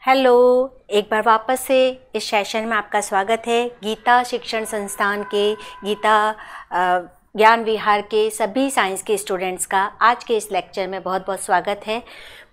Hello, एक बार वापस से इस सेशन में आपका स्वागत है। गीता शिक्षण संस्थान के गीता ज्ञान विहार के सभी साइंस के स्टूडेंट्स का आज के इस लेक्चर में बहुत बहुत स्वागत है।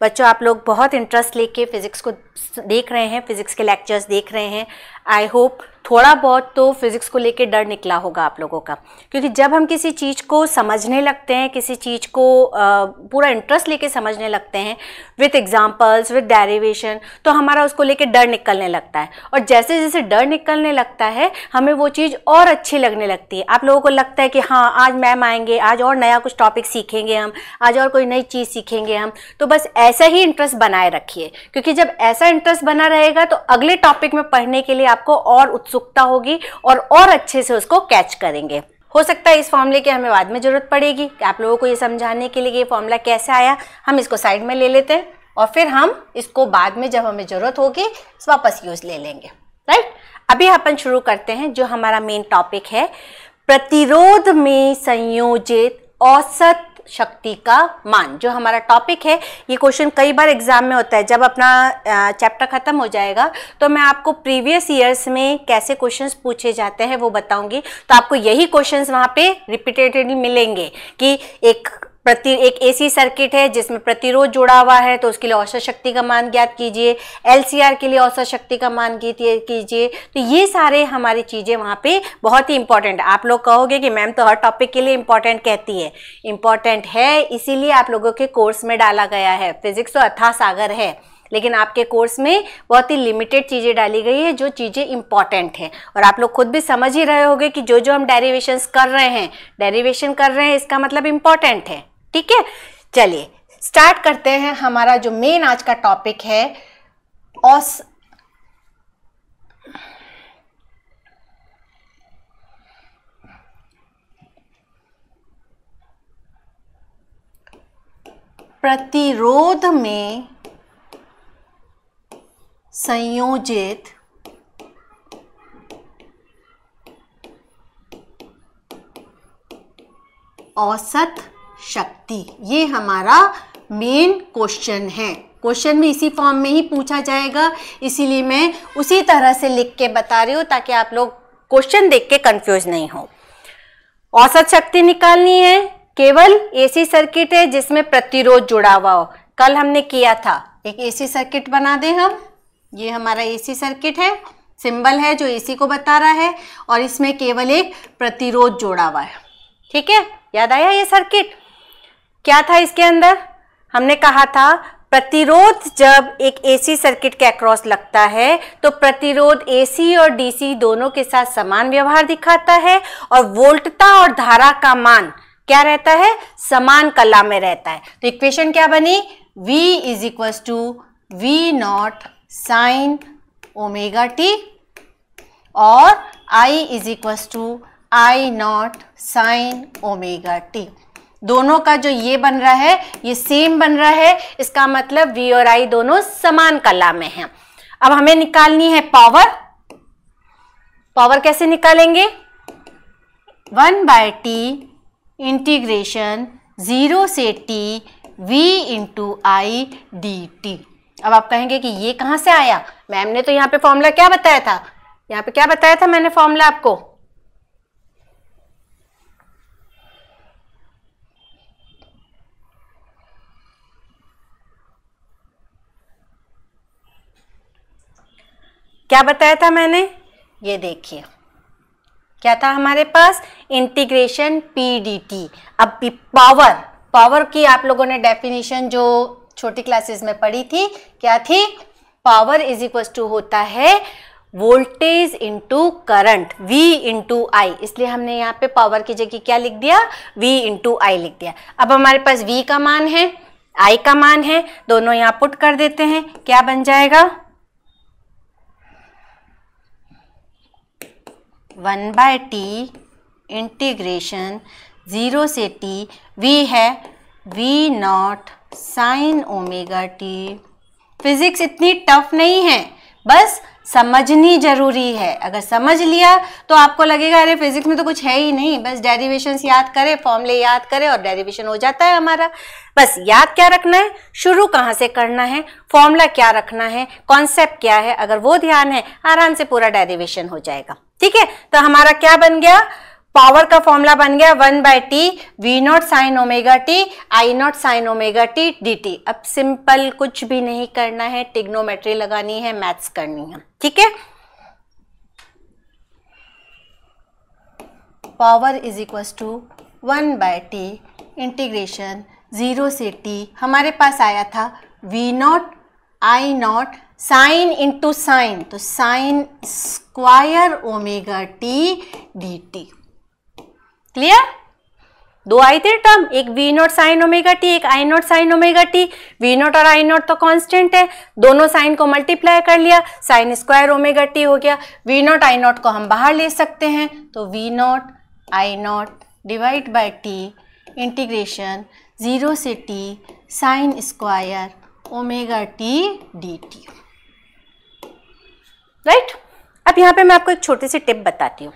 बच्चों, आप लोग बहुत इंटरेस्ट लेके फिज़िक्स को देख रहे हैं, फिज़िक्स के लेक्चर्स देख रहे हैं। आई होप थोड़ा बहुत तो फिज़िक्स को लेके डर निकला होगा आप लोगों का, क्योंकि जब हम किसी चीज़ को समझने लगते हैं, किसी चीज़ को पूरा इंटरेस्ट लेके समझने लगते हैं विथ एग्जांपल्स, विथ डेरिवेशन, तो हमारा उसको लेके डर निकलने लगता है। और जैसे जैसे डर निकलने लगता है हमें वो चीज़ और अच्छी लगने लगती है। आप लोगों को लगता है कि हाँ, आज मैम आएंगे, आज और नया कुछ टॉपिक सीखेंगे हम, आज और कोई नई चीज़ सीखेंगे हम। तो बस ऐसा ही इंटरेस्ट बनाए रखिए, क्योंकि जब ऐसा इंटरेस्ट बना रहेगा तो अगले टॉपिक में पढ़ने के लिए आपको और उत्सुकता होगी और अच्छे से उसको कैच करेंगे। हो सकता है इस फॉर्मूले की हमें बाद में जरूरत पड़ेगी कि आप लोगों को ये समझाने के लिए कि ये फॉर्मूला कैसे आया। हम इसको साइड में ले लेते हैं और फिर हम इसको बाद में जब हमें जरूरत होगी वापस यूज ले लेंगे। राइट, अभी अपन शुरू करते हैं। जो हमारा मेन टॉपिक है, प्रतिरोध में संयोजित औसत शक्ति का मान, जो हमारा टॉपिक है। ये क्वेश्चन कई बार एग्जाम में होता है। जब अपना चैप्टर खत्म हो जाएगा तो मैं आपको प्रीवियस ईयर्स में कैसे क्वेश्चंस पूछे जाते हैं वो बताऊंगी। तो आपको यही क्वेश्चंस वहाँ पे रिपीटेडली मिलेंगे कि एक एसी सर्किट है जिसमें प्रतिरोध जुड़ा हुआ है, तो उसके लिए औसत शक्ति का मान ज्ञात कीजिए। एलसीआर के लिए औसत शक्ति का मान कीजिए। तो ये सारे हमारी चीज़ें वहाँ पे बहुत ही इंपॉर्टेंट है। आप लोग कहोगे कि मैम तो हर टॉपिक के लिए इंपॉर्टेंट कहती है। इंपॉर्टेंट है, इसीलिए आप लोगों के कोर्स में डाला गया है। फिजिक्स तो अथाह सागर है, लेकिन आपके कोर्स में बहुत ही लिमिटेड चीज़ें डाली गई है, जो चीज़ें इंपॉर्टेंट हैं। और आप लोग खुद भी समझ ही रहे होंगे कि जो हम डेरिवेशन कर रहे हैं इसका मतलब इंपॉर्टेंट है। ठीक है, चलिए स्टार्ट करते हैं। हमारा जो मेन आज का टॉपिक है प्रतिरोध में संयोजित औसत शक्ति। ये हमारा मेन क्वेश्चन है। क्वेश्चन में इसी फॉर्म में ही पूछा जाएगा, इसीलिए मैं उसी तरह से लिख के बता रही हूँ ताकि आप लोग क्वेश्चन देख के कंफ्यूज नहीं हो। औसत शक्ति निकालनी है। केवल एसी सर्किट है जिसमें प्रतिरोध जुड़ा हुआ हो। कल हमने किया था, एक एसी सर्किट बना दें हम। ये हमारा एसी सर्किट है, सिंबल है जो एसी को बता रहा है, और इसमें केवल एक प्रतिरोध जोड़ा हुआ है। ठीक है, याद आया ये सर्किट क्या था? इसके अंदर हमने कहा था प्रतिरोध जब एक एसी सर्किट के अक्रॉस लगता है तो प्रतिरोध एसी और डीसी दोनों के साथ समान व्यवहार दिखाता है, और वोल्टता और धारा का मान क्या रहता है? समान कला में रहता है। तो इक्वेशन क्या बनी? V is equal to V naught sine omega t और I is equal to I naught sine omega t. दोनों का जो ये बन रहा है ये सेम बन रहा है। इसका मतलब V और I दोनों समान कला में हैं। अब हमें निकालनी है पावर। पावर कैसे निकालेंगे? 1/t इंटीग्रेशन 0 से t V into I dt। अब आप कहेंगे कि ये कहाँ से आया? मैम ने तो यहाँ पे फॉर्मूला क्या बताया था? यहाँ पे क्या बताया था मैंने फॉर्मूला आपको? क्या बताया था मैंने? ये देखिए क्या था हमारे पास? Integration p dt। अब पावर की आप लोगों ने डेफिनेशन जो छोटी क्लासेस में पढ़ी थी, क्या थी? पावर इज इक्वल टू होता है voltage into current, V into I. इसलिए हमने यहाँ पे पावर की जगह क्या लिख दिया? V इंटू आई लिख दिया। अब हमारे पास V का मान है, I का मान है, दोनों यहाँ पुट कर देते हैं। क्या बन जाएगा? 1/t इंटीग्रेशन 0 से t, V है V naught sine omega T. Physics इतनी टफ नहीं है, बस समझनी जरूरी है। अगर समझ लिया तो आपको लगेगा अरे फिजिक्स में तो कुछ है ही नहीं, बस डेरिवेशंस याद करें, फॉर्मूले याद करें और डेरिवेशन हो जाता है हमारा। बस याद क्या रखना है, शुरू कहाँ से करना है, फॉर्मूला क्या रखना है, कॉन्सेप्ट क्या है, अगर वो ध्यान है आराम से पूरा डेरिवेशन हो जाएगा। ठीक है, तो हमारा क्या बन गया, पावर का फॉर्मूला बन गया 1/t v0 sin omega t I0 sin omega t dt। अब सिंपल कुछ भी नहीं करना है, ट्रिग्नोमेट्री लगानी है, मैथ्स करनी है। ठीक है, power is equal to 1/t integration 0 से t, हमारे पास आया था v0 I0 sine into sine, तो sine square omega t dt। Clear, दो आई थे टर्म, एक v0 साइन ओमेगा टी, एक I0 sine omega T. v0 और I0 तो कांस्टेंट है, दोनों साइन को मल्टीप्लाई कर लिया, साइन स्क्वायर ओमेगा टी हो गया। v0 I0 को हम बाहर ले सकते हैं, तो v0 I0 divide by T integration 0 से t sine square omega T dt। Right, अब यहाँ पे मैं आपको एक छोटी सी टिप बताती हूँ।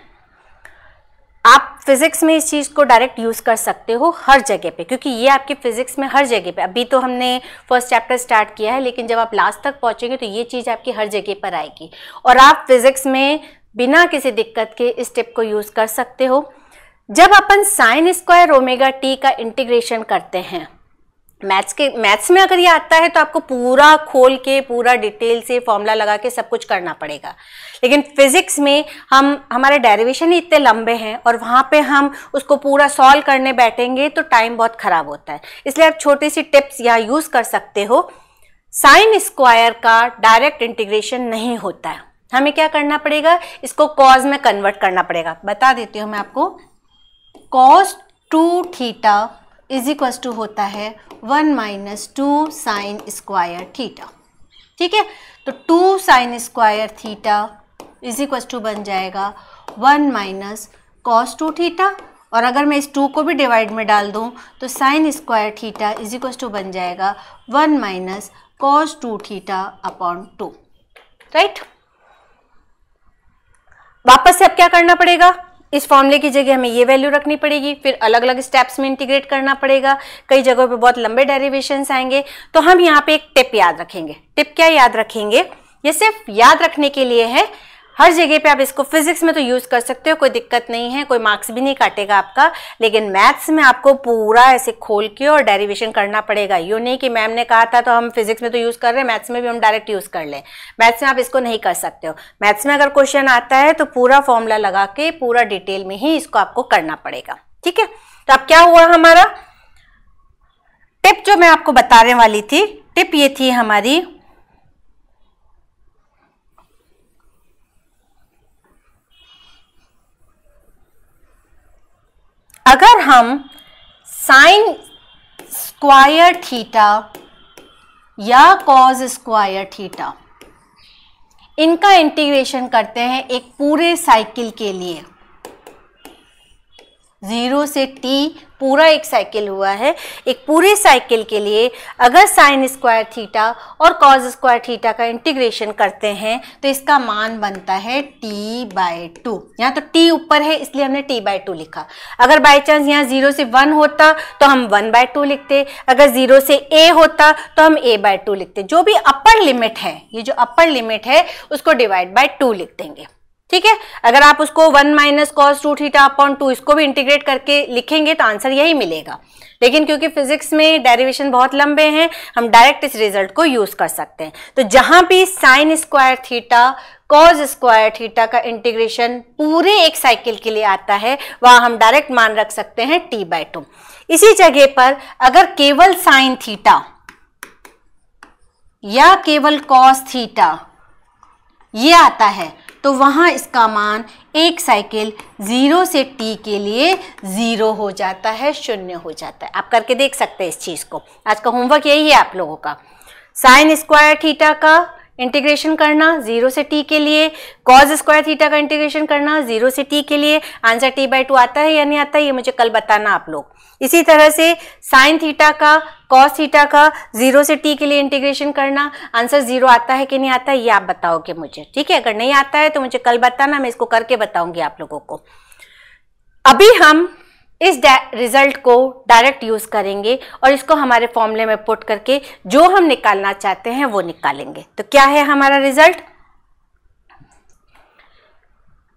आप फिजिक्स में इस चीज़ को डायरेक्ट यूज़ कर सकते हो हर जगह पे, क्योंकि ये आपकी फिजिक्स में हर जगह पे, अभी तो हमने फर्स्ट चैप्टर स्टार्ट किया है, लेकिन जब आप लास्ट तक पहुंचेंगे तो ये चीज़ आपकी हर जगह पर आएगी और आप फिजिक्स में बिना किसी दिक्कत के इस टिप को यूज़ कर सकते हो। जब अपन साइन स्क्वायर ओमेगा टी का इंटीग्रेशन करते हैं, मैथ्स में अगर ये आता है तो आपको पूरा खोल के, पूरा डिटेल से फॉर्मूला लगा के सब कुछ करना पड़ेगा, लेकिन फिजिक्स में हमारे डेरिवेशन ही इतने लंबे हैं और वहाँ पे हम उसको पूरा सॉल्व करने बैठेंगे तो टाइम बहुत खराब होता है। इसलिए आप छोटी सी टिप्स यहाँ यूज़ कर सकते हो। साइन स्क्वायर का डायरेक्ट इंटीग्रेशन नहीं होता है, हमें क्या करना पड़ेगा, इसको कॉज में कन्वर्ट करना पड़ेगा। बता देती हूँ मैं आपको, cos 2 theta is equal to होता है 1 माइनस 2 साइन स्क्वायर थीटा। ठीक है, तो 2 sine square theta is equal to बन जाएगा 1 माइनस कॉस 2 थीटा, और अगर मैं इस 2 को भी डिवाइड में डाल दूं तो sine square theta is equal to बन जाएगा 1 minus cos 2 theta upon 2। Right, वापस से अब क्या करना पड़ेगा, इस फॉर्मूले की जगह हमें ये वैल्यू रखनी पड़ेगी, फिर अलग अलग स्टेप्स में इंटीग्रेट करना पड़ेगा, कई जगहों पे बहुत लंबे डेरिवेशंस आएंगे। तो हम यहाँ पे एक टिप याद रखेंगे। टिप क्या याद रखेंगे, ये सिर्फ याद रखने के लिए है, हर जगह पे आप इसको फिजिक्स में तो यूज कर सकते हो, कोई दिक्कत नहीं है, कोई मार्क्स भी नहीं काटेगा आपका, लेकिन मैथ्स में आपको पूरा ऐसे खोल के और डेरिवेशन करना पड़ेगा। यूँ नहीं कि मैम ने कहा था तो हम फिजिक्स में तो यूज कर रहे हैं, मैथ्स में भी हम डायरेक्ट यूज कर लें, मैथ्स में आप इसको नहीं कर सकते हो। मैथ्स में अगर क्वेश्चन आता है तो पूरा फॉर्मूला लगा के पूरा डिटेल में ही इसको आपको करना पड़ेगा। ठीक है, तो अब क्या हुआ, हमारा टिप जो मैं आपको बताने वाली थी, टिप ये थी हमारी, अगर हम साइन स्क्वायर थीटा या कॉस स्क्वायर थीटा इनका इंटीग्रेशन करते हैं एक पूरे साइकिल के लिए, 0 से t पूरा एक साइकिल हुआ है, एक पूरे साइकिल के लिए अगर साइन स्क्वायर थीटा और कॉस स्क्वायर थीटा का इंटीग्रेशन करते हैं तो इसका मान बनता है t/2। यहाँ तो t ऊपर है इसलिए हमने t/2 लिखा। अगर बाई चांस यहाँ 0 से 1 होता तो हम 1/2 लिखते, अगर 0 से a होता तो हम a/2 लिखते। जो भी अपर लिमिट है, ये जो अपर लिमिट है उसको डिवाइड बाई 2 लिख देंगे। ठीक है, अगर आप उसको 1 माइनस कॉस 2 थीटा अपॉन 2 इसको भी इंटीग्रेट करके लिखेंगे तो आंसर यही मिलेगा, लेकिन क्योंकि फिजिक्स में डेरिवेशन बहुत लंबे हैं हम डायरेक्ट इस रिजल्ट को यूज कर सकते हैं। तो जहां भी sign square theta cos square theta का इंटीग्रेशन पूरे एक साइकिल के लिए आता है वहां हम डायरेक्ट मान रख सकते हैं t/2। इसी जगह पर अगर केवल साइन थीटा या केवल कॉस थीटा ये आता है तो वहां इसका मान एक साइकिल 0 से t के लिए 0 हो जाता है, 0 हो जाता है। आप करके देख सकते हैं इस चीज को, आज का होमवर्क यही है आप लोगों का। साइन स्क्वायर थीटा का इंटीग्रेशन करना 0 से t के लिए, cos स्क्वायर थीटा का इंटीग्रेशन करना 0 से t के लिए, आंसर t/2 आता है या नहीं आता है ये मुझे कल बताना आप लोग। इसी तरह से साइन थीटा का, cos थीटा का 0 से t के लिए इंटीग्रेशन करना, आंसर 0 आता है कि नहीं आता है ये आप बताओगे मुझे, ठीक है। अगर नहीं आता है तो मुझे कल बताना, मैं इसको करके बताऊंगी आप लोगों को। अभी हम इस रिजल्ट को डायरेक्ट यूज करेंगे और इसको हमारे फॉर्मूले में पुट करके जो हम निकालना चाहते हैं वो निकालेंगे। तो क्या है हमारा रिजल्ट?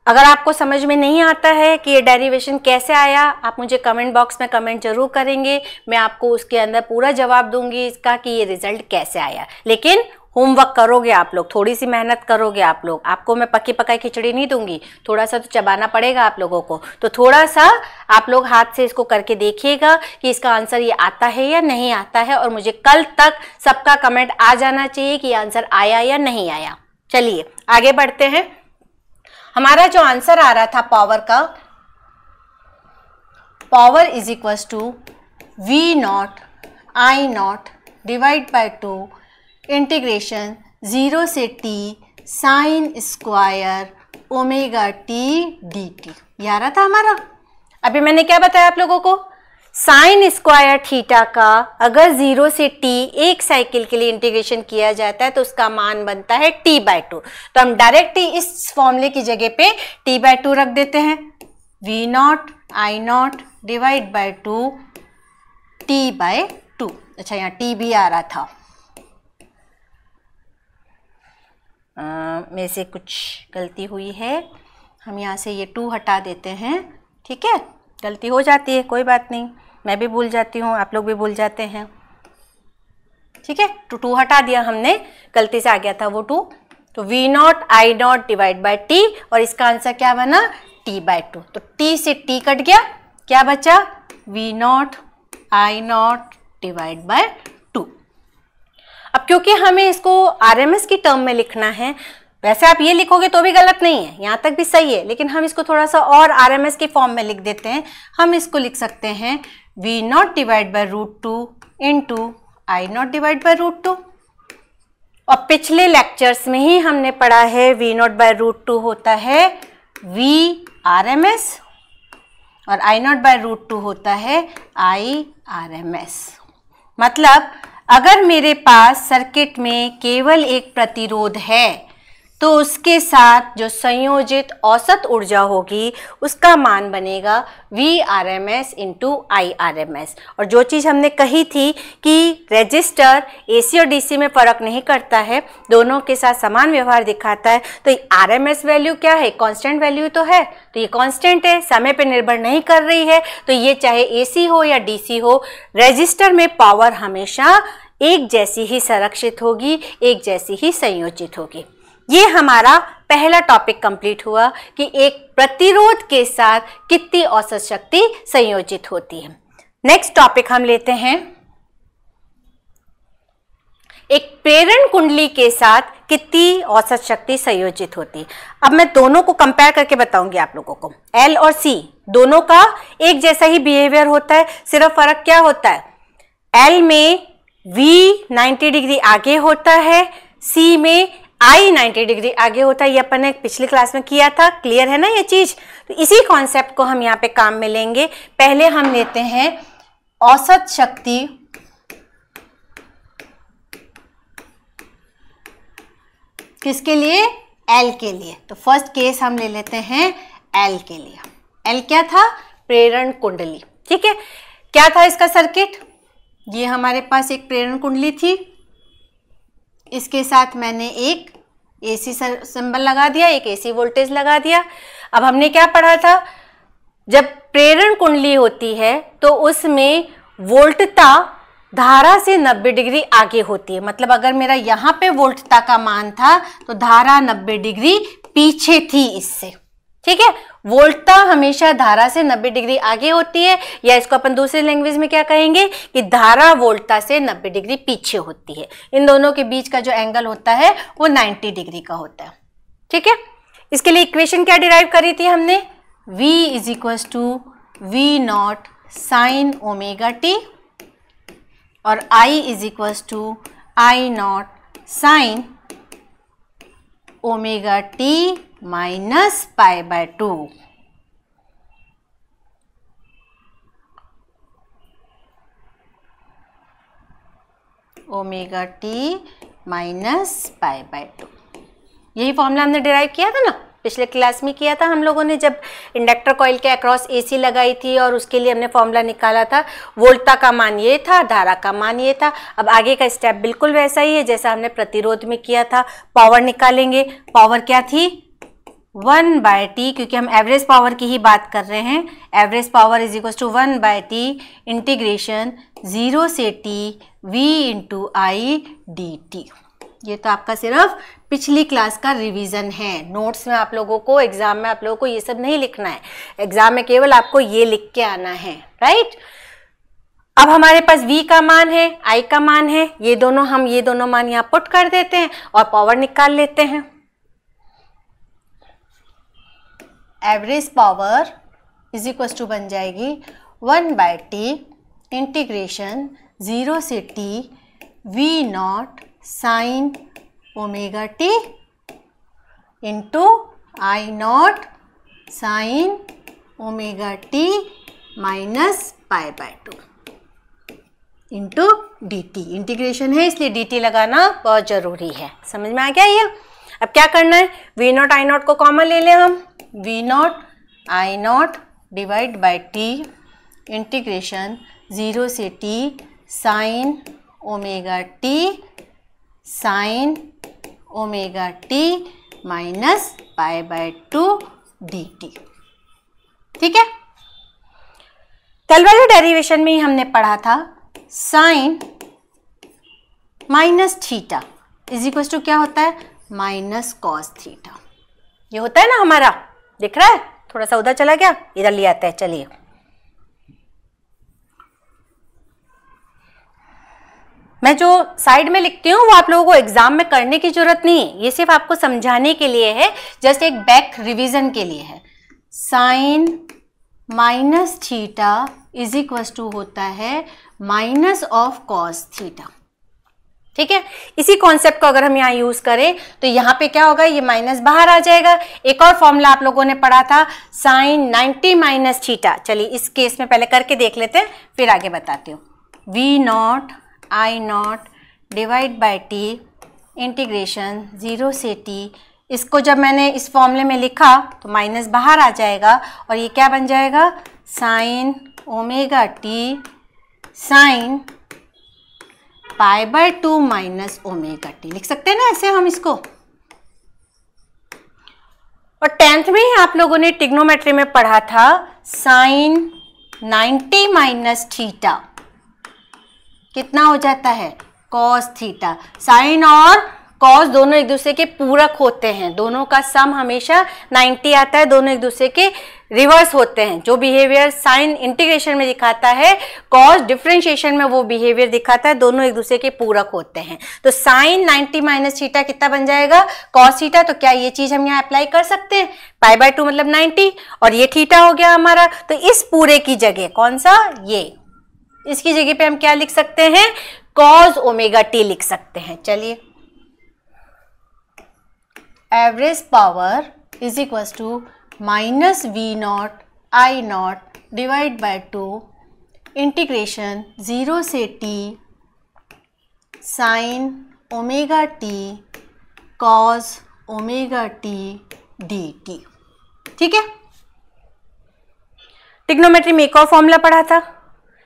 अगर आपको समझ में नहीं आता है कि ये डेरिवेशन कैसे आया, आप मुझे कमेंट बॉक्स में कमेंट जरूर करेंगे, मैं आपको उसके अंदर पूरा जवाब दूंगी इसका कि ये रिजल्ट कैसे आया। लेकिन होमवर्क करोगे आप लोग, थोड़ी सी मेहनत करोगे आप लोग, आपको मैं पकी पकाई खिचड़ी नहीं दूंगी, थोड़ा सा तो चबाना पड़ेगा आप लोगों को। तो थोड़ा सा आप लोग हाथ से इसको करके देखिएगा कि इसका आंसर ये आता है या नहीं आता है, और मुझे कल तक सबका कमेंट आ जाना चाहिए कि आंसर आया या नहीं आया। चलिए आगे बढ़ते हैं। हमारा जो आंसर आ रहा था पावर का, power is equal to V0I0 divide by 2 integration 0 से t sine square omega t dt, ये आ रहा था हमारा। अभी मैंने क्या बताया आप लोगों को, साइन स्क्वायर थीटा का अगर 0 से t एक साइकिल के लिए इंटीग्रेशन किया जाता है तो उसका मान बनता है t/2। तो हम डायरेक्ट ही इस फॉर्मूले की जगह पे t/2 रख देते हैं, V0I0 डिवाइड बाय 2 t/2। अच्छा यहाँ t भी आ रहा था, मेरे से कुछ गलती हुई है, हम यहाँ से ये 2 हटा देते हैं, ठीक है। गलती हो जाती है, कोई बात नहीं, मैं भी भूल जाती हूँ, आप लोग भी भूल जाते हैं, ठीक है। तो 2 हटा दिया हमने, गलती से आ गया था वो 2। तो V0I0 डिवाइड बाय t, और इसका आंसर क्या बना t/2। तो t से t कट गया, क्या बचा V0I0 डिवाइड बाय 2। अब क्योंकि हमें इसको RMS की टर्म में लिखना है, वैसे आप ये लिखोगे तो भी गलत नहीं है, यहाँ तक भी सही है, लेकिन हम इसको थोड़ा सा और RMS के फॉर्म में लिख देते हैं। हम इसको लिख सकते हैं V0 divide by √2 into I0 divide by √2। और पिछले लेक्चर्स में ही हमने पढ़ा है V0 बाय √2 होता है VRMS और I0 बाय √2 होता है IRMS। मतलब अगर मेरे पास सर्किट में केवल एक प्रतिरोध है तो उसके साथ जो संयोजित औसत ऊर्जा होगी उसका मान बनेगा VRMS इंटू IRMS। और जो चीज़ हमने कही थी कि रेजिस्टर AC और DC में फ़र्क नहीं करता है, दोनों के साथ समान व्यवहार दिखाता है, तो RMS वैल्यू क्या है, कांस्टेंट वैल्यू तो है, तो ये कांस्टेंट है, समय पे निर्भर नहीं कर रही है। तो ये चाहे AC हो या DC हो, रेजिस्टर में पावर हमेशा एक जैसी ही संरक्षित होगी, एक जैसी ही संयोजित होगी। ये हमारा पहला टॉपिक कंप्लीट हुआ कि एक प्रतिरोध के साथ कितनी औसत शक्ति संयोजित होती है। नेक्स्ट टॉपिक हम लेते हैं, एक प्रेरण कुंडली के साथ कितनी औसत शक्ति संयोजित होती है। अब मैं दोनों को कंपेयर करके बताऊंगी आप लोगों को। L और C दोनों का एक जैसा ही बिहेवियर होता है, सिर्फ फर्क क्या होता है, L में V 90 डिग्री आगे होता है, C में I 90 डिग्री आगे होता है। ये अपन ने पिछली क्लास में किया था, क्लियर है ना ये चीज। तो इसी कॉन्सेप्ट को हम यहाँ पे काम में लेंगे। पहले हम लेते हैं औसत शक्ति किसके लिए, L के लिए। तो फर्स्ट केस हम ले लेते हैं L के लिए। L क्या था, प्रेरण कुंडली, ठीक है। क्या था इसका सर्किट, ये हमारे पास एक प्रेरण कुंडली थी, इसके साथ मैंने एक AC सिंबल लगा दिया, एक AC वोल्टेज लगा दिया। अब हमने क्या पढ़ा था, जब प्रेरण कुंडली होती है तो उसमें वोल्टता धारा से 90 डिग्री आगे होती है। मतलब अगर मेरा यहाँ पे वोल्टता का मान था तो धारा 90 डिग्री पीछे थी इससे, ठीक है। वोल्टता हमेशा धारा से 90 डिग्री आगे होती है, या इसको अपन दूसरी लैंग्वेज में क्या कहेंगे कि धारा वोल्टता से 90 डिग्री पीछे होती है। इन दोनों के बीच का जो एंगल होता है वो 90 डिग्री का होता है, ठीक है। इसके लिए इक्वेशन क्या डिराइव करी थी हमने, V is equal to V0 sine omega t और I is equal to I0 sine omega T minus pi by 2। Omega T minus pi by 2, यही फॉर्मूला हमने डिराइव किया था ना, पिछले क्लास में किया था हम लोगों ने, जब इंडक्टर कॉइल के अक्रॉस एसी लगाई थी और उसके लिए हमने फॉर्मूला निकाला था। वोल्टा का मान ये था, धारा का मान ये था। अब आगे का स्टेप बिल्कुल वैसा ही है जैसा हमने प्रतिरोध में किया था। पावर निकालेंगे, पावर क्या थी 1/t, क्योंकि हम एवरेज पावर की ही बात कर रहे हैं। Average power is equal to 1/t integration 0 से t v into I dt। ये तो आपका सिर्फ पिछली क्लास का रिवीजन है। नोट्स में आप लोगों को, एग्जाम में आप लोगों को ये सब नहीं लिखना है, एग्जाम में केवल आपको ये लिख के आना है, राइट। अब हमारे पास v का मान है, i का मान है, ये दोनों मान यहाँ पुट कर देते हैं और पावर निकाल लेते हैं। Average power is equal to बन जाएगी 1/t इंटीग्रेशन 0 से t v naught sine omega T into I naught sine omega T minus pi by 2 into D T. Integration है इसलिए डी टी लगाना बहुत ज़रूरी है। समझ में आ गया ये? अब क्या करना है, वी नॉट आई नॉट को कॉमन ले लें हम। V naught I naught divide by T integration 0 से T sine omega T sine omega T minus pi by 2 D T. ठीक है, कल वाले डेरिवेशन में ही हमने पढ़ा था sine minus theta is equal to क्या होता है, माइनस कॉस थीटा। ये होता है ना हमारा, दिख रहा है? थोड़ा सा उधर चला गया, इधर ले आते हैं। चलिए, मैं जो साइड में लिखती हूँ वो आप लोगों को एग्जाम में करने की जरूरत नहीं है, ये सिर्फ आपको समझाने के लिए है, जस्ट एक बैक रिवीजन के लिए है। Sine minus theta is equal to होता है माइनस ऑफ कॉस थीटा। ठीक है, इसी कॉन्सेप्ट को अगर हम यहाँ यूज करें तो यहाँ पे क्या होगा, ये माइनस बाहर आ जाएगा। एक और फॉर्मूला आप लोगों ने पढ़ा था साइन 90 माइनस थीटा। चलिए इस केस में पहले करके देख लेते हैं, फिर आगे बताती हूँ। V naught I naught divide by T integration 0 से टी, इसको जब मैंने इस फॉर्मूले में लिखा तो माइनस बाहर आ जाएगा और ये क्या बन जाएगा, sign omega T sine pi by 2 minus omega T. लिख सकते हैं ना ऐसे हम इसको। और 10th में ही आप लोगों ने ट्रिग्नोमेट्री में पढ़ा था साइन 90 माइनस थीटा कितना हो जाता है, कॉस थीटा। साइन और कॉस दोनों एक दूसरे के पूरक होते हैं, दोनों का सम हमेशा 90 आता है, दोनों एक दूसरे के रिवर्स होते हैं। जो बिहेवियर साइन इंटीग्रेशन में दिखाता है, कॉस डिफरेंशिएशन में वो बिहेवियर दिखाता है, दोनों एक दूसरे के पूरक होते हैं। तो साइन 90 माइनस थीटा कितना बन जाएगा, कॉस थीटा। तो क्या ये चीज हम यहाँ अप्लाई कर सकते हैं, पाई बाय 2 मतलब 90 और ये थीटा हो गया हमारा। तो इस पूरे की जगह कौन सा, ये, इसकी जगह पे हम क्या लिख सकते हैं, कॉस ओमेगा टी लिख सकते हैं। चलिए, average power is equal to minus V naught I naught divide by 2 integration 0 से T sine omega T cos omega T D T. ठीक है, ट्रिग्नोमेट्री में एक और फॉर्मूला पढ़ा था,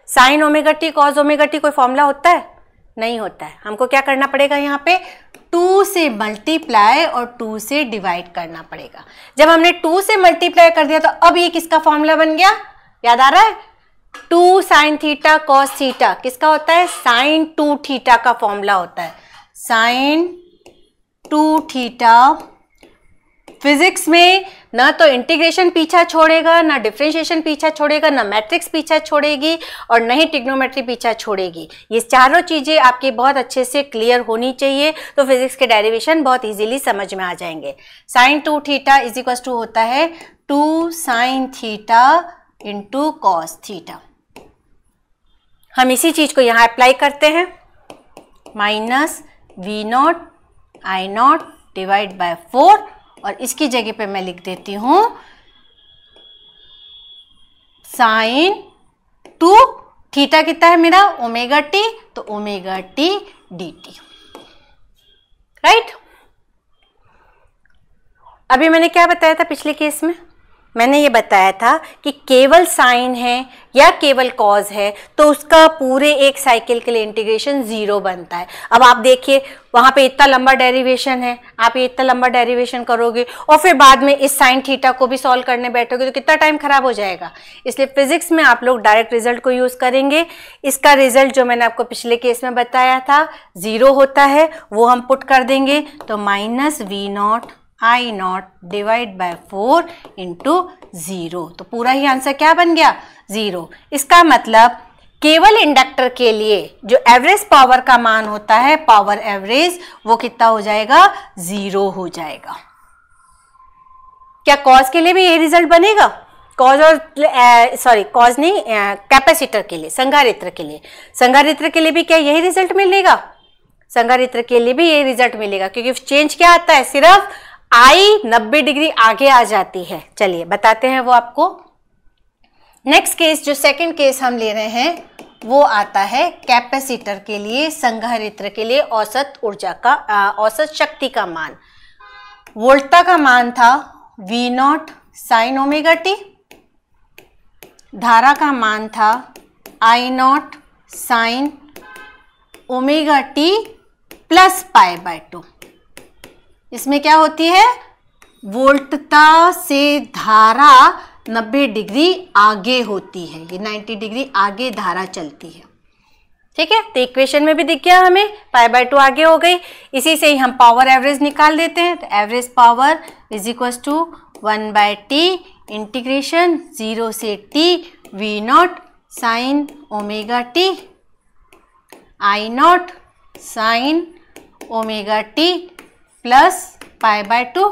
sine omega T cos omega T. कोई फॉर्मूला होता है, नहीं होता है। हमको क्या करना पड़ेगा, यहाँ पे 2 से मल्टीप्लाई और 2 से डिवाइड करना पड़ेगा। जब हमने 2 से मल्टीप्लाई कर दिया तो अब ये किसका फॉर्मूला बन गया, याद आ रहा है, 2 साइन थीटा कॉस थीटा किसका होता है, साइन 2 थीटा का फॉर्मूला होता है, साइन 2 थीटा। फिजिक्स में ना तो इंटीग्रेशन पीछा छोड़ेगा, ना डिफरेंशिएशन पीछा छोड़ेगा, ना मैट्रिक्स पीछा छोड़ेगी और न ही ट्रिग्नोमेट्री पीछा छोड़ेगी। ये चारों चीजें आपकी बहुत अच्छे से क्लियर होनी चाहिए, तो फिजिक्स के डेरिवेशन बहुत इजीली समझ में आ जाएंगे। Sine 2 theta is equal to होता है 2 sine theta into cos theta. हम इसी चीज को यहाँ अप्लाई करते हैं, minus V naught I naught divide by 4 और इसकी जगह पे मैं लिख देती हूं साइन 2 थीटा कितना है मेरा ओमेगा टी, तो omega T D T, right. अभी मैंने क्या बताया था पिछले केस में, मैंने ये बताया था कि केवल साइन है या केवल कॉज है तो उसका पूरे एक साइकिल के लिए इंटीग्रेशन 0 बनता है। अब आप देखिए वहां पे इतना लंबा डेरिवेशन है, आप ये इतना लंबा डेरिवेशन करोगे और फिर बाद में इस साइन थीटा को भी सॉल्व करने बैठोगे तो कितना टाइम खराब हो जाएगा। इसलिए फिजिक्स में आप लोग डायरेक्ट रिजल्ट को यूज करेंगे। इसका रिजल्ट जो मैंने आपको पिछले केस में बताया था 0 होता है, वो हम पुट कर देंगे तो minus V naught I naught divide by 4 into 0, तो पूरा ही आंसर क्या बन गया 0। इसका मतलब केवल इंडक्टर के लिए जो एवरेज पावर का मान होता है, पावर एवरेज, वो कितना हो जाएगा 0 हो जाएगा। क्या कॉज के लिए भी यही रिजल्ट बनेगा? कॉज और कॉज नहीं, कैपेसिटर के लिए, संधारित्र के लिए, संधारित्र के लिए भी क्या यही रिजल्ट मिलेगा? संधारित्र के लिए भी यही रिजल्ट मिलेगा, क्योंकि चेंज क्या आता है, सिर्फ आई 90 डिग्री आगे आ जाती है। चलिए बताते हैं वो आपको। नेक्स्ट केस, जो सेकंड केस हम ले रहे हैं वो आता है कैपेसिटर के लिए, संधारित्र के लिए औसत ऊर्जा का औसत शक्ति का मान। वोल्टा का मान था V naught sine omega T, धारा का मान था I naught sine omega T plus pi by 2। इसमें क्या होती है, वोल्टता से धारा 90 डिग्री आगे होती है, ये 90 डिग्री आगे धारा चलती है, ठीक है। तो इक्वेशन में भी दिख गया हमें, पाई बाय 2 आगे हो गई। इसी से ही हम पावर एवरेज निकाल देते हैं, तो average power is equal to 1 by T integration 0 से T V naught sine omega T I naught sine omega T plus pi by 2।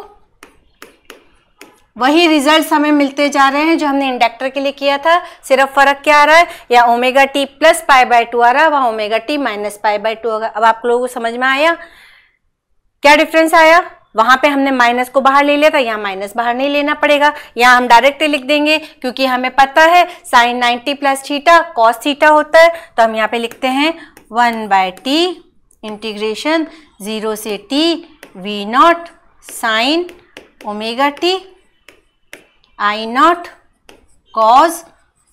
वही रिजल्ट्स हमें मिलते जा रहे हैं जो हमने इंडक्टर के लिए किया था, सिर्फ फर्क क्या आ रहा है, या omega T plus pi by 2 आ रहा है, वहां omega T minus pi by 2 होगा। अब आप लोगों को समझ में आया क्या डिफरेंस आया? वहां पे हमने माइनस को बाहर ले लिया था, यहाँ माइनस बाहर नहीं लेना पड़ेगा, यहाँ हम डायरेक्ट लिख देंगे क्योंकि हमें पता है sine 90 plus theta cos theta होता है। तो हम यहाँ पे लिखते हैं 1 बाय टी इंटीग्रेशन 0 से T V naught sine omega T I not cos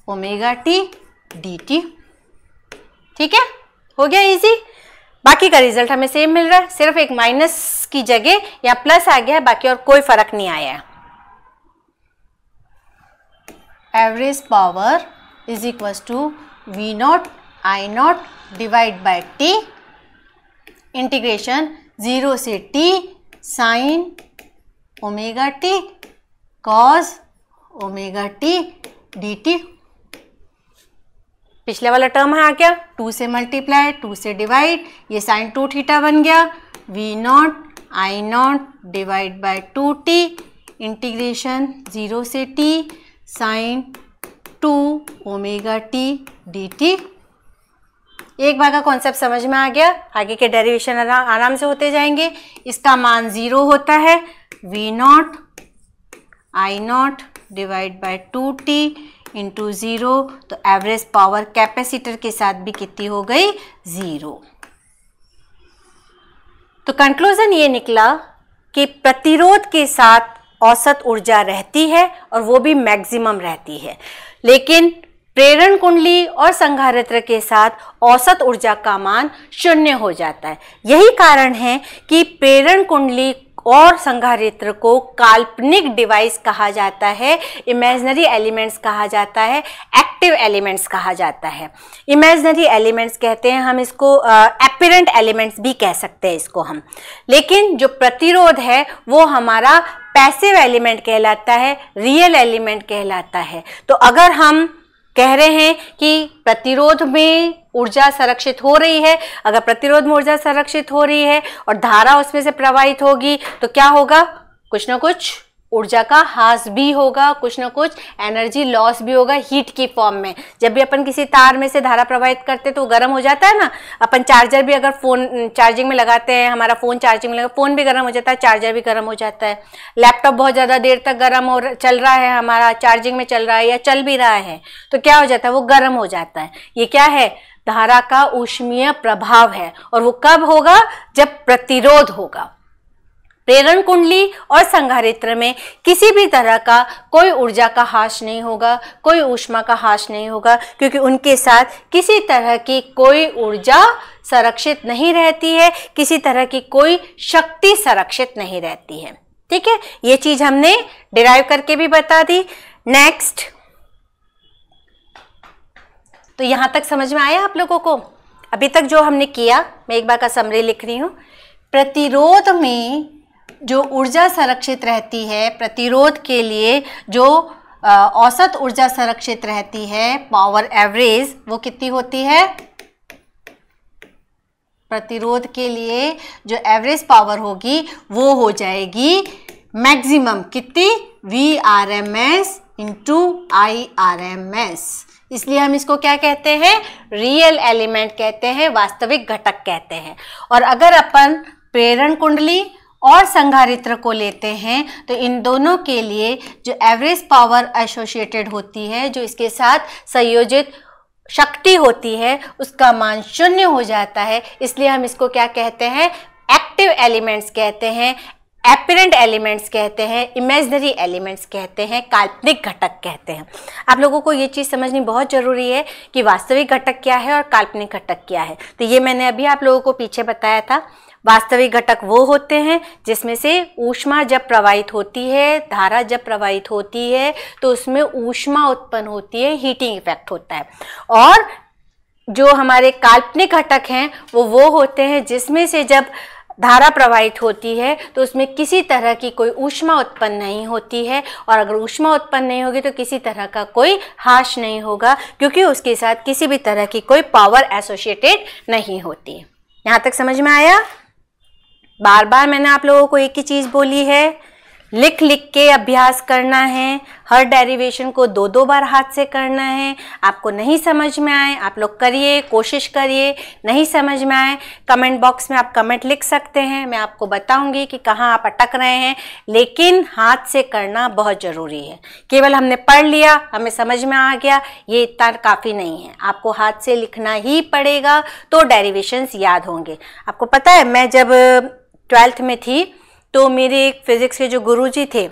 omega T D T. ठीक है, हो गया इजी। बाकी का रिजल्ट हमें सेम मिल रहा है, सिर्फ एक माइनस की जगह या प्लस आ गया है, बाकी और कोई फर्क नहीं आया है। Average power is equal to V naught I naught divide by T integration 0 से T sine omega T cos omega T D T. पिछले वाला टर्म है आ गया, 2 से मल्टीप्लाई 2 से डिवाइड, ये साइन 2 थीटा बन गया, V naught I naught divide by 2t integration 0 से t sine 2 omega T D T. एक बार का कॉन्सेप्ट समझ में आ गया, आगे के डेरिवेशन आराम से होते जाएंगे। इसका मान 0 होता है, V naught I naught divide by 2t into 0, तो एवरेज पावर कैपेसिटर के साथ भी कितनी हो गई 0। तो कंक्लूजन ये निकला कि प्रतिरोध के साथ औसत ऊर्जा रहती है और वो भी मैक्सिमम रहती है, लेकिन प्रेरण कुंडली और संधारित्र के साथ औसत ऊर्जा का मान 0 हो जाता है। यही कारण है कि प्रेरण कुंडली और संधारित्र को काल्पनिक डिवाइस कहा जाता है, इमेजिनरी एलिमेंट्स कहा जाता है, एक्टिव एलिमेंट्स कहा जाता है। इमेजिनरी एलिमेंट्स कहते हैं हम इसको, एपिरेंट एलिमेंट्स भी कह सकते हैं इसको हम। लेकिन जो प्रतिरोध है वो हमारा पैसिव एलिमेंट कहलाता है, रियल एलिमेंट कहलाता है। तो अगर हम कह रहे हैं कि प्रतिरोध में ऊर्जा संरक्षित हो रही है, अगर प्रतिरोध में ऊर्जा संरक्षित हो रही है और धारा उसमें से प्रवाहित होगी तो क्या होगा, कुछ ना कुछ ऊर्जा का ह्रास भी होगा, कुछ ना कुछ एनर्जी लॉस भी होगा हीट की फॉर्म में। जब भी अपन किसी तार में से धारा प्रवाहित करते तो वो गर्म हो जाता है ना। अपन चार्जर भी अगर फ़ोन चार्जिंग में लगाते हैं, हमारा फ़ोन चार्जिंग में लगा, फ़ोन भी गर्म हो जाता है, चार्जर भी गर्म हो जाता है। लैपटॉप बहुत ज़्यादा देर तक गर्म हो चल रहा है, हमारा चार्जिंग में चल रहा है या चल भी रहा है, तो क्या हो जाता है, वो गर्म हो जाता है। ये क्या है, धारा का ऊष्मीय प्रभाव है। और वो कब होगा, जब प्रतिरोध होगा। प्रेरण कुंडली और संधारित्र में किसी भी तरह का कोई ऊर्जा का ह्रास नहीं होगा, कोई ऊष्मा का ह्रास नहीं होगा, क्योंकि उनके साथ किसी तरह की कोई ऊर्जा संरक्षित नहीं रहती है, किसी तरह की कोई शक्ति संरक्षित नहीं रहती है। ठीक है, ये चीज हमने डिराइव करके भी बता दी। नेक्स्ट, तो यहां तक समझ में आया आप लोगों को? अभी तक जो हमने किया, मैं एक बार का समरी लिख रही हूं। प्रतिरोध में जो ऊर्जा संरक्षित रहती है, प्रतिरोध के लिए जो औसत ऊर्जा संरक्षित रहती है, पावर एवरेज, वो कितनी होती है? प्रतिरोध के लिए जो एवरेज पावर होगी वो हो जाएगी मैक्सिमम कितनी? VRMS into IRMS। इसलिए हम इसको क्या कहते हैं? रियल एलिमेंट कहते हैं, वास्तविक घटक कहते हैं। और अगर अपन प्रेरण कुंडली और संधारित्र को लेते हैं तो इन दोनों के लिए जो एवरेज पावर एसोसिएटेड होती है, जो इसके साथ संयोजित शक्ति होती है, उसका मान 0 हो जाता है। इसलिए हम इसको क्या कहते हैं? एक्टिव एलिमेंट्स कहते हैं, एपरेंट एलिमेंट्स कहते हैं, इमेजिनरी एलिमेंट्स कहते हैं, काल्पनिक घटक कहते हैं। आप लोगों को ये चीज़ समझनी बहुत ज़रूरी है कि वास्तविक घटक क्या है और काल्पनिक घटक क्या है। तो ये मैंने अभी आप लोगों को पीछे बताया था। वास्तविक घटक वो होते हैं जिसमें से ऊष्मा जब प्रवाहित होती है, धारा जब प्रवाहित होती है, तो उसमें ऊष्मा उत्पन्न होती है, हीटिंग इफेक्ट होता है। और जो हमारे काल्पनिक घटक हैं वो होते हैं जिसमें से जब धारा प्रवाहित होती है तो उसमें किसी तरह की कोई ऊष्मा उत्पन्न नहीं होती है, और अगर ऊष्मा उत्पन्न नहीं होगी तो किसी तरह का कोई ह्रास नहीं होगा, क्योंकि उसके साथ किसी भी तरह की कोई पावर एसोसिएटेड नहीं होती। यहाँ तक समझ में आया? बार बार मैंने आप लोगों को एक ही चीज़ बोली है, लिख लिख के अभ्यास करना है। हर डेरिवेशन को 2-2 बार हाथ से करना है। आपको नहीं समझ में आए आप लोग करिए, कोशिश करिए। नहीं समझ में आए कमेंट बॉक्स में आप कमेंट लिख सकते हैं, मैं आपको बताऊंगी कि कहाँ आप अटक रहे हैं। लेकिन हाथ से करना बहुत ज़रूरी है। केवल हमने पढ़ लिया, हमें समझ में आ गया, ये इतना काफ़ी नहीं है। आपको हाथ से लिखना ही पड़ेगा तो डेरिवेशंस याद होंगे। आपको पता है, मैं जब 12th में थी तो मेरे एक फिज़िक्स के जो गुरुजी थे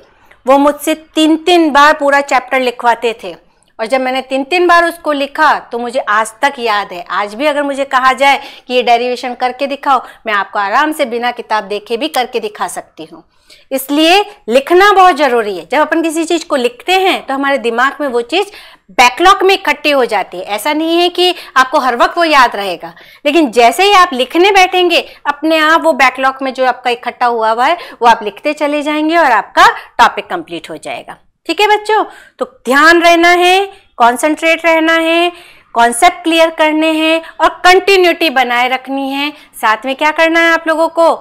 वो मुझसे 3-3 बार पूरा चैप्टर लिखवाते थे, और जब मैंने 3-3 बार उसको लिखा तो मुझे आज तक याद है। आज भी अगर मुझे कहा जाए कि ये डेरिवेशन करके दिखाओ, मैं आपको आराम से बिना किताब देखे भी करके दिखा सकती हूँ। इसलिए लिखना बहुत ज़रूरी है। जब अपन किसी चीज़ को लिखते हैं तो हमारे दिमाग में वो चीज़ बैकलॉग में इकट्ठी हो जाती है। ऐसा नहीं है कि आपको हर वक्त वो याद रहेगा, लेकिन जैसे ही आप लिखने बैठेंगे अपने आप वो बैकलॉग में जो आपका इकट्ठा हुआ है वो आप लिखते चले जाएंगे और आपका टॉपिक कंप्लीट हो जाएगा। ठीक है बच्चों, तो ध्यान रहना है, कॉन्सेंट्रेट रहना है, कॉन्सेप्ट क्लियर करने हैं और कंटिन्यूटी बनाए रखनी है। साथ में क्या करना है आप लोगों को?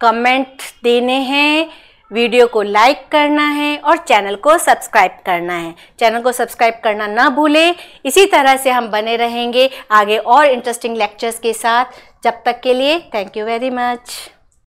कमेंट देने हैं, वीडियो को लाइक करना है और चैनल को सब्सक्राइब करना है। चैनल को सब्सक्राइब करना ना भूलें। इसी तरह से हम बने रहेंगे आगे और इंटरेस्टिंग लेक्चर्स के साथ। जब तक के लिए थैंक यू वेरी मच।